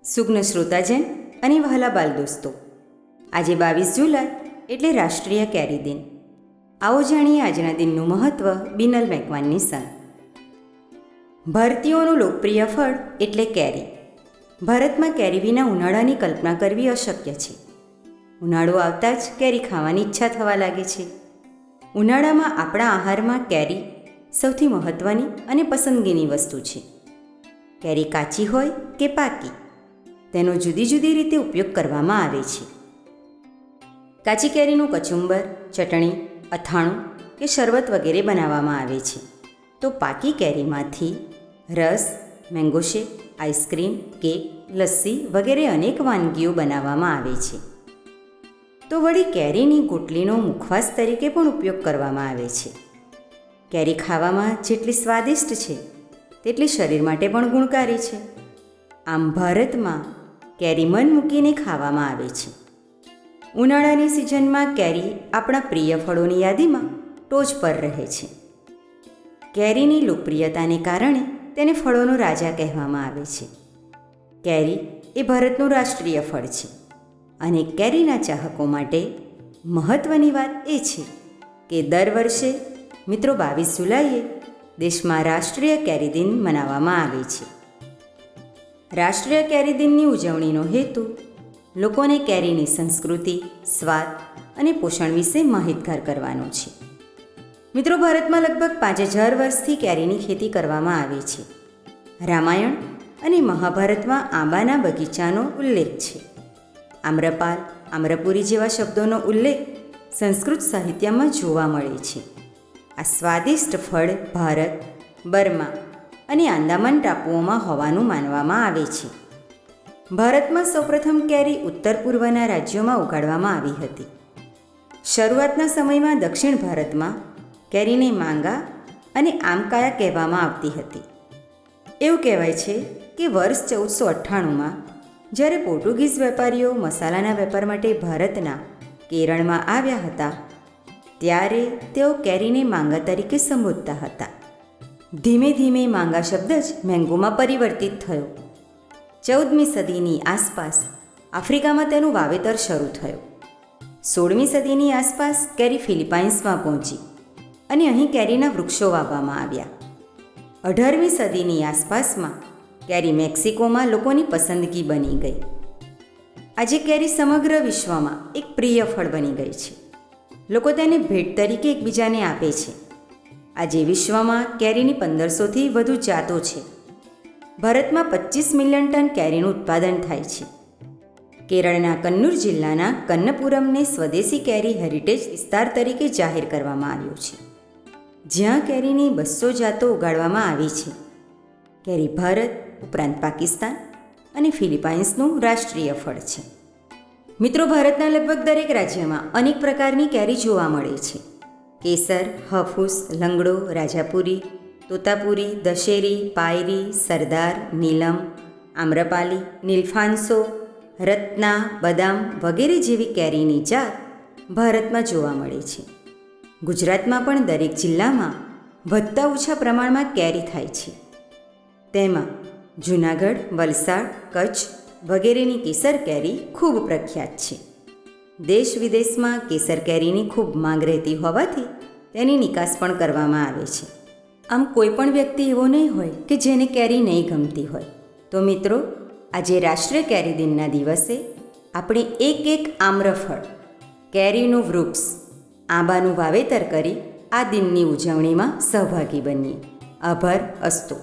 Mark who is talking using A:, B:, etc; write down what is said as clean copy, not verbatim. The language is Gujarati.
A: સુગ્ન શ્રોતાજન અને વહાલા બાલ દોસ્તો, આજે 22 જુલાઈ એટલે રાષ્ટ્રીય કેરી દિન. આવો જાણીએ આજના દિનનું મહત્ત્વ બિનલ મેકવાનની સંગ. ભારતીયોનું લોકપ્રિય ફળ એટલે કેરી. ભારતમાં કેરી વિના ઉનાળાની કલ્પના કરવી અશક્ય છે. ઉનાળો આવતા જ કેરી ખાવાની ઈચ્છા થવા લાગે છે. ઉનાળામાં આપણા આહારમાં કેરી સૌથી મહત્ત્વની અને પસંદગીની વસ્તુ છે. કેરી કાચી હોય કે પાકી, તેનો જુદી જુદી રીતે ઉપયોગ કરવામાં આવે છે. કાચી કેરીનું કચુંબર, ચટણી, અથાણું કે શરબત વગેરે બનાવવામાં આવે છે. તો પાકી કેરીમાંથી રસ, મેંગો શેક, આઈસ્ક્રીમ, કેક, લસ્સી વગેરે અનેક વાનગીઓ બનાવવામાં આવે છે. તો વળી કેરીની ગોટલીનો મુખવાસ તરીકે પણ ઉપયોગ કરવામાં આવે છે. કેરી ખાવામાં જેટલી સ્વાદિષ્ટ છે તેટલી શરીર માટે પણ ગુણકારી છે. આમ ભારતમાં કેરી મન મૂકીને ખાવામાં આવે છે. ઉનાળાની સિઝનમાં કેરી આપણા પ્રિય ફળોની યાદીમાં ટોચ પર રહે છે. કેરીની લોકપ્રિયતાને કારણે તેને ફળોનો રાજા કહેવામાં આવે છે. કેરી એ ભારતનું રાષ્ટ્રીય ફળ છે અને કેરીના ચાહકો માટે મહત્ત્વની વાત એ છે કે દર વર્ષે મિત્રો 22 જુલાઈએ દેશમાં રાષ્ટ્રીય કેરી દિન મનાવવામાં આવે છે. રાષ્ટ્રીય કેરી દિનની ઉજવણીનો હેતુ લોકોને કેરીની સંસ્કૃતિ, સ્વાદ અને પોષણ વિશે માહિતગાર કરવાનો છે. મિત્રો, ભારતમાં લગભગ 5000 વર્ષથી કેરીની ખેતી કરવામાં આવે છે. રામાયણ અને મહાભારતમાં આંબાના બગીચાનો ઉલ્લેખ છે. આમ્રપાલ, આમ્રપુરી જેવા શબ્દોનો ઉલ્લેખ સંસ્કૃત સાહિત્યમાં જોવા મળે છે. આ સ્વાદિષ્ટ ફળ ભારત, બર્મા અને આંદામાન ટાપુઓમાં હોવાનું માનવામાં આવે છે. ભારતમાં સૌપ્રથમ કેરી ઉત્તર પૂર્વના રાજ્યોમાં ઉગાડવામાં આવી હતી. શરૂઆતના સમયમાં દક્ષિણ ભારતમાં કેરીને માંગા અને આમકાયા કહેવામાં આવતી હતી. એવું કહેવાય છે કે વર્ષ 1498માં જ્યારે પોર્ટુગીઝ વેપારીઓ મસાલાના વેપાર માટે ભારતના કેરળમાં આવ્યા હતા, ત્યારે તેઓ કેરીને માંગા તરીકે સંબોધતા હતા. ધીમે ધીમે માંગા શબ્દ જ મેંગોમાં પરિવર્તિત થયો. 14મી સદીની આસપાસ આફ્રિકામાં તેનું વાવેતર શરૂ થયું. 16મી સદીની આસપાસ કેરી ફિલિપાઇન્સમાં પહોંચી અને અહીં કેરીના વૃક્ષો વાવવામાં આવ્યા. 18મી સદીની આસપાસમાં કેરી મેક્સિકોમાં લોકોની પસંદગી બની ગઈ. આજે કેરી સમગ્ર વિશ્વમાં એક પ્રિય ફળ બની ગઈ છે. લોકો તેને ભેટ તરીકે એકબીજાને આપે છે. આજે વિશ્વમાં કેરીની 1500થી વધુ જાતો છે. ભારતમાં 25 મિલિયન ટન કેરીનું ઉત્પાદન થાય છે. કેરળના કન્નૂર જિલ્લાના કન્નપુરમને સ્વદેશી કેરી હેરિટેજ વિસ્તાર તરીકે જાહેર કરવામાં આવ્યો છે, જ્યાં કેરીની 200 જાતો ઉગાડવામાં આવી છે. કેરી ભારત ઉપરાંત પાકિસ્તાન અને ફિલિપાઇન્સનું રાષ્ટ્રીય ફળ છે. મિત્રો, ભારતના લગભગ દરેક રાજ્યમાં અનેક પ્રકારની કેરી જોવા મળે છે. કેસર, હાફૂસ, લંગડો, રાજાપુરી, તોતાપુરી, દશેરી, પાયરી, સરદાર, નીલમ, આમ્રપાલી, નીલફાન્સો, રત્ના, બદામ વગેરે જેવી કેરીની જાત ભારતમાં જોવા મળે છે. ગુજરાતમાં પણ દરેક જિલ્લામાં વધતા ઓછા પ્રમાણમાં કેરી થાય છે. તેમાં જૂનાગઢ, વલસાડ, કચ્છ વગેરેની કેસર કેરી ખૂબ પ્રખ્યાત છે. દેશ વિદેશમાં કેસર કેરીની ખૂબ માંગ રહેતી હોવાથી તેની નિકાસ પણ કરવામાં આવે છે. આમ કોઈ પણ વ્યક્તિ એવો નહીં હોય કે જેને કેરી નહીં ગમતી હોય. તો મિત્રો, આજે રાષ્ટ્રીય કેરી દિનના દિવસે આપણે એક આમ્રફળ, કેરીનું વૃક્ષ, આંબાનું વાવેતર કરી આ દિનની ઉજવણીમાં સહભાગી બનીએ. આભાર. અસ્તુ.